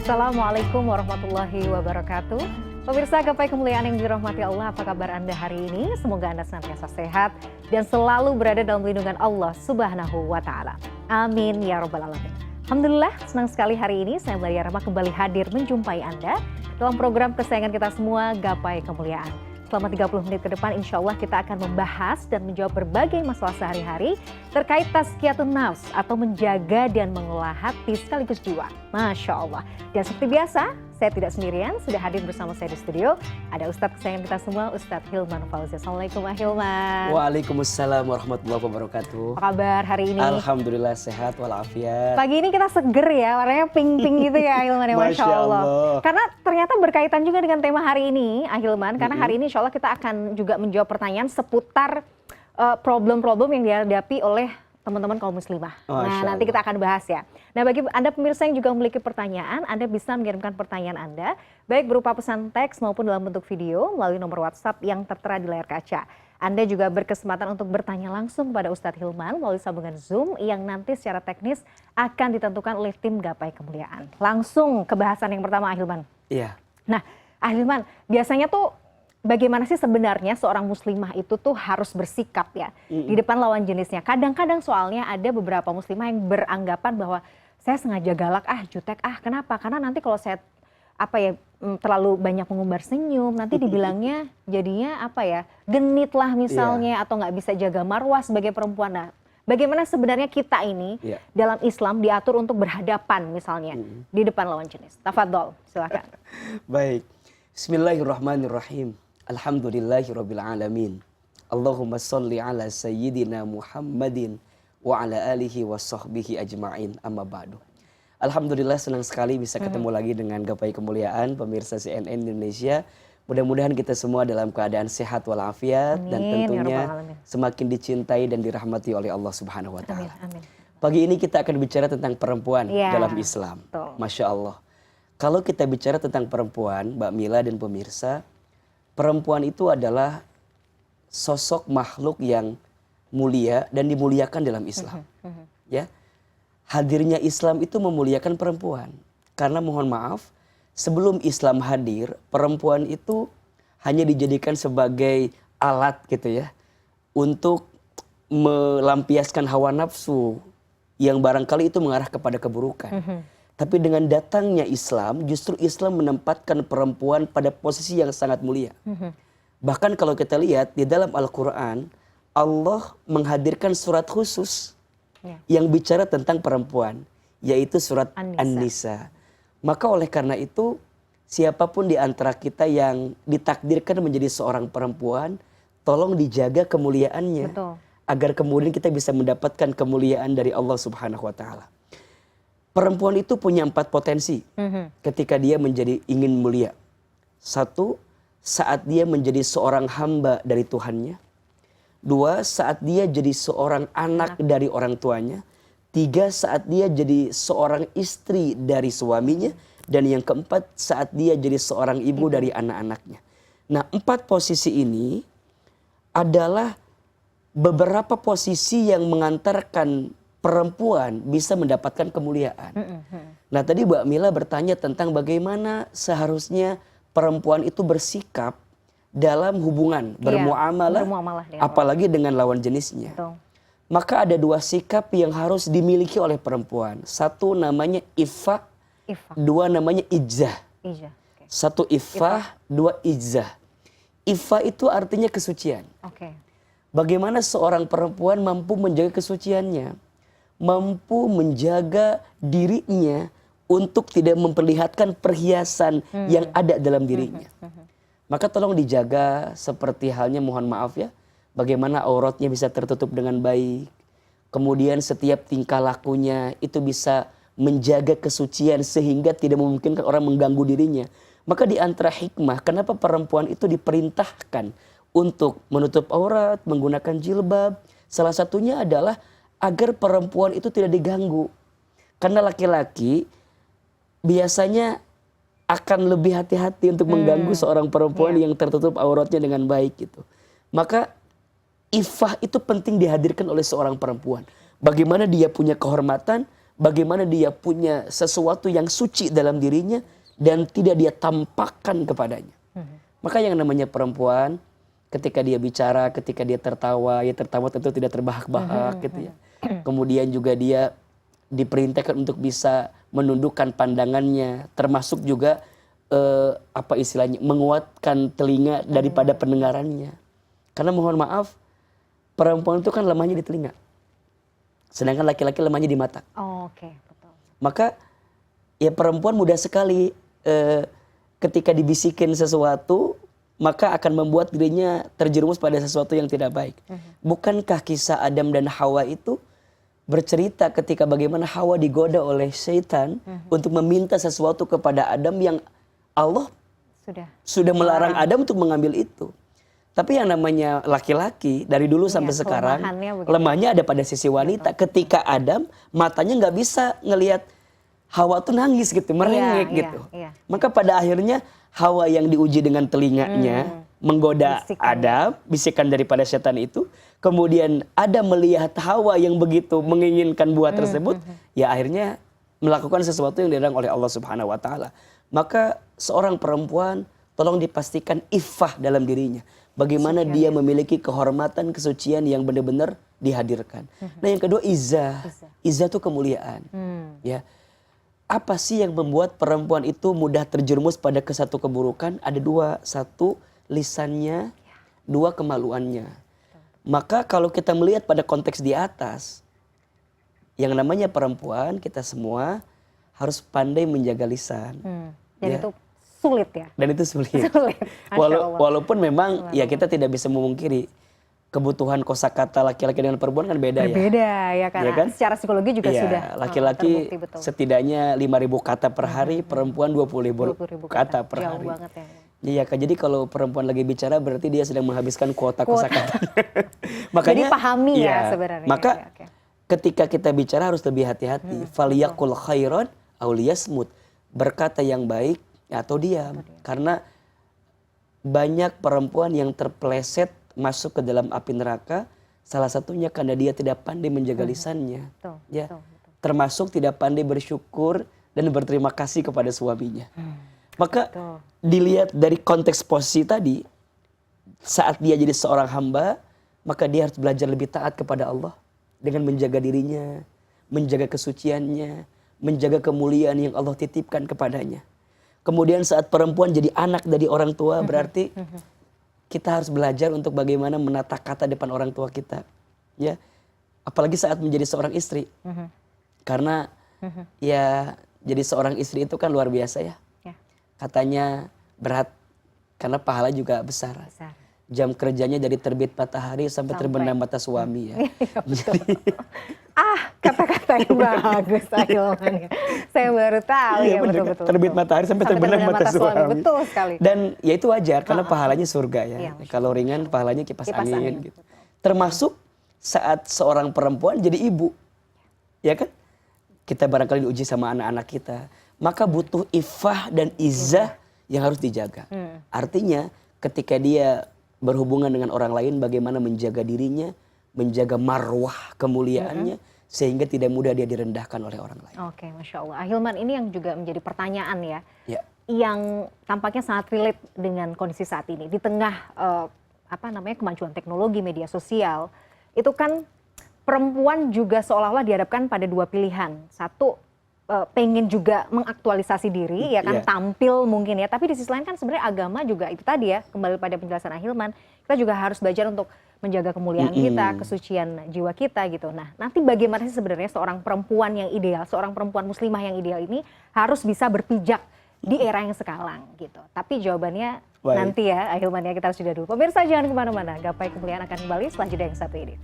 Assalamualaikum warahmatullahi wabarakatuh. Pemirsa Gapai Kemuliaan yang dirahmati Allah, apa kabar Anda hari ini? Semoga Anda senantiasa sehat dan selalu berada dalam lindungan Allah Subhanahu wa Ta'ala. Amin ya Rabbal Alamin. Alhamdulillah, senang sekali hari ini saya Meladia Rahma kembali hadir menjumpai Anda dalam program kesayangan kita semua, Gapai Kemuliaan. Selama 30 menit ke depan, insya Allah kita akan membahas dan menjawab berbagai masalah sehari-hari terkait tazkiyatun nafs atau menjaga dan mengelola hati sekaligus jiwa. Masya Allah. Dan seperti biasa, saya tidak sendirian, sudah hadir bersama saya di studio. Ada Ustadz kesayangan kita semua, Ustadz Hilman Fauzi. Assalamualaikum Hilman. Waalaikumsalam warahmatullahi wabarakatuh. Apa kabar hari ini? Alhamdulillah sehat walafiat. Pagi ini kita seger ya, warnanya pink-pink gitu ya Hilman ya, Masya Allah. Karena ternyata berkaitan juga dengan tema hari ini, Hilman. Karena hari ini insya Allah kita akan juga menjawab pertanyaan seputar problem-problem yang dihadapi oleh teman-teman kaum muslimah. Nah, nanti kita akan bahas ya. Nah, bagi Anda pemirsa yang juga memiliki pertanyaan, Anda bisa mengirimkan pertanyaan Anda, baik berupa pesan teks maupun dalam bentuk video melalui nomor WhatsApp yang tertera di layar kaca. Anda juga berkesempatan untuk bertanya langsung kepada Ustadz Hilman melalui sambungan Zoom yang nanti secara teknis akan ditentukan oleh tim Gapai Kemuliaan. Langsung ke bahasan yang pertama, Hilman. Iya. Nah, Hilman, biasanya tuh bagaimana sih sebenarnya seorang muslimah itu tuh harus bersikap ya di depan lawan jenisnya. Kadang-kadang soalnya ada beberapa muslimah yang beranggapan bahwa saya sengaja galak, jutek, kenapa? Karena nanti kalau saya terlalu banyak mengumbar senyum, nanti dibilangnya jadinya genit lah misalnya, atau nggak bisa jaga marwah sebagai perempuan. Nah, bagaimana sebenarnya kita ini dalam Islam diatur untuk berhadapan misalnya di depan lawan jenis? Tafadhol, silakan. Baik. Bismillahirrahmanirrahim. Alhamdulillahirabbil alamin. Allahumma shalli ala sayyidina Muhammadin wa ala alihi wa sahbihi ajma'in. Amma ba'du. Alhamdulillah senang sekali bisa ketemu lagi dengan Gapai Kemuliaan pemirsa CNN Indonesia. Mudah-mudahan kita semua dalam keadaan sehat walafiat dan tentunya semakin dicintai dan dirahmati oleh Allah Subhanahu wa Ta'ala. Pagi ini kita akan bicara tentang perempuan dalam Islam. Masya Allah. Kalau kita bicara tentang perempuan, Mbak Mila dan pemirsa, perempuan itu adalah sosok makhluk yang mulia dan dimuliakan dalam Islam. Ya, hadirnya Islam itu memuliakan perempuan. Karena mohon maaf, sebelum Islam hadir, perempuan itu hanya dijadikan sebagai alat gitu ya, untuk melampiaskan hawa nafsu yang barangkali itu mengarah kepada keburukan. Tapi dengan datangnya Islam, justru Islam menempatkan perempuan pada posisi yang sangat mulia. Bahkan kalau kita lihat di dalam Al-Quran, Allah menghadirkan surat khusus yang bicara tentang perempuan, yaitu surat An-Nisa. Maka oleh karena itu, siapapun di antara kita yang ditakdirkan menjadi seorang perempuan, tolong dijaga kemuliaannya. Betul. Agar kemudian kita bisa mendapatkan kemuliaan dari Allah Subhanahu wa Ta'ala. Perempuan itu punya 4 potensi ketika dia menjadi ingin mulia. 1, saat dia menjadi seorang hamba dari Tuhannya. 2, saat dia jadi seorang anak dari orang tuanya. 3, saat dia jadi seorang istri dari suaminya. Dan yang keempat, saat dia jadi seorang ibu dari anak-anaknya. Nah, 4 posisi ini adalah beberapa posisi yang mengantarkan perempuan bisa mendapatkan kemuliaan. Nah, tadi Mbak Mila bertanya tentang bagaimana seharusnya perempuan itu bersikap dalam hubungan, bermuamalah apalagi dengan lawan jenisnya. Betul. Maka ada 2 sikap yang harus dimiliki oleh perempuan. 1 namanya iffah, 2 namanya izzah. 1 iffah, 2 izzah. Iffah itu artinya kesucian. Bagaimana seorang perempuan mampu menjaga kesuciannya, mampu menjaga dirinya untuk tidak memperlihatkan perhiasan yang ada dalam dirinya. Maka tolong dijaga seperti halnya, mohon maaf ya, bagaimana auratnya bisa tertutup dengan baik. Kemudian setiap tingkah lakunya itu bisa menjaga kesucian sehingga tidak memungkinkan orang mengganggu dirinya. Maka di antara hikmah kenapa perempuan itu diperintahkan untuk menutup aurat, menggunakan jilbab, salah satunya adalah agar perempuan itu tidak diganggu. Karena laki-laki biasanya akan lebih hati-hati untuk mengganggu seorang perempuan yang tertutup auratnya dengan baik gitu. Maka iffah itu penting dihadirkan oleh seorang perempuan. Bagaimana dia punya kehormatan, bagaimana dia punya sesuatu yang suci dalam dirinya dan tidak dia tampakkan kepadanya. Maka yang namanya perempuan, ketika dia bicara, ketika dia tertawa, ya tertawa tentu tidak terbahak-bahak gitu ya. Kemudian juga dia diperintahkan untuk bisa menundukkan pandangannya, termasuk juga apa istilahnya, menguatkan telinga daripada pendengarannya. Karena mohon maaf, perempuan itu kan lemahnya di telinga, sedangkan laki-laki lemahnya di mata. Oke, betul. Maka ya perempuan mudah sekali ketika dibisikin sesuatu, maka akan membuat dirinya terjerumus pada sesuatu yang tidak baik. Bukankah kisah Adam dan Hawa itu bercerita ketika bagaimana Hawa digoda oleh syaitan untuk meminta sesuatu kepada Adam yang Allah sudah melarang Adam untuk mengambil itu. Tapi yang namanya laki-laki dari dulu sampai sekarang lemahnya ada pada sisi wanita. Ketika Adam matanya nggak bisa ngelihat Hawa tuh nangis gitu, merengek gitu. Maka pada akhirnya Hawa yang diuji dengan telinganya menggoda Adam, bisikan daripada setan itu. Kemudian Adam melihat Hawa yang begitu menginginkan buah tersebut, ya akhirnya melakukan sesuatu yang dilarang oleh Allah Subhanahu wa taala. Maka seorang perempuan tolong dipastikan iffah dalam dirinya. Bagaimana dia memiliki kehormatan, kesucian yang benar-benar dihadirkan. Nah, yang kedua izzah. Izzah itu kemuliaan. Ya. Apa sih yang membuat perempuan itu mudah terjerumus pada satu keburukan? Ada dua. Satu, lisannya. Dua, kemaluannya. Maka kalau kita melihat pada konteks di atas, yang namanya perempuan, kita semua harus pandai menjaga lisan. Dan itu sulit ya? Dan itu sulit. Walaupun memang ya kita tidak bisa memungkiri kebutuhan kosakata laki-laki dengan perempuan kan beda ya. Beda ya kan? Ya kan? Secara psikologi juga sudah laki-laki setidaknya 5.000 kata per hari, perempuan 20.000 kata per hari. Jauh banget ya. Iya Kak, jadi kalau perempuan lagi bicara berarti dia sedang menghabiskan kuota kosakata. Makanya jadi pahami ya sebenarnya. Maka ketika kita bicara harus lebih hati-hati. Faliyaqul khairan aw liyasmut. Berkata yang baik atau diam. Karena banyak perempuan yang terpeleset masuk ke dalam api neraka, salah satunya karena dia tidak pandai menjaga lisannya. Betul. Termasuk tidak pandai bersyukur dan berterima kasih kepada suaminya. Maka dilihat dari konteks posisi tadi, saat dia jadi seorang hamba, maka dia harus belajar lebih taat kepada Allah dengan menjaga dirinya, menjaga kesuciannya, menjaga kemuliaan yang Allah titipkan kepadanya. Kemudian saat perempuan jadi anak dari orang tua, berarti kita harus belajar untuk bagaimana menata kata depan orang tua kita. Ya, apalagi saat menjadi seorang istri. Karena ya jadi seorang istri itu kan luar biasa ya. Katanya berat karena pahala juga besar. Jam kerjanya dari terbit matahari sampai terbenam mata suami ya. Jadi kata-kata yang bagus Ahilman. Saya baru tahu ya betul-betul. Terbit matahari sampai terbenam mata suami. Betul sekali. Dan ya itu wajar karena pahalanya surga ya. Kalau ringan pahalanya kipas angin gitu. Termasuk saat seorang perempuan jadi ibu. Ya kan? Kita barangkali diuji sama anak-anak kita. Maka butuh iffah dan izzah yang harus dijaga. Artinya ketika dia berhubungan dengan orang lain, bagaimana menjaga dirinya, menjaga marwah kemuliaannya, sehingga tidak mudah dia direndahkan oleh orang lain. Oke, Masya Allah. Ahilman, ini yang juga menjadi pertanyaan ya, yang tampaknya sangat relate dengan kondisi saat ini. Di tengah kemajuan teknologi, media sosial, itu kan perempuan juga seolah-olah dihadapkan pada dua pilihan. Satu, pengen juga mengaktualisasi diri ya kan, tampil mungkin ya, tapi di sisi lain kan sebenarnya agama juga itu tadi ya, kembali pada penjelasan Ahilman, kita juga harus belajar untuk menjaga kemuliaan kita, kesucian jiwa kita gitu. Nah, nanti bagaimana sih sebenarnya seorang perempuan yang ideal, seorang perempuan muslimah yang ideal ini harus bisa berpijak di era yang sekarang gitu. Tapi jawabannya nanti ya Ahilman ya, kita harus jeda dulu. Pemirsa jangan kemana-mana, Gapai Kemuliaan akan kembali setelah jeda yang satu ini.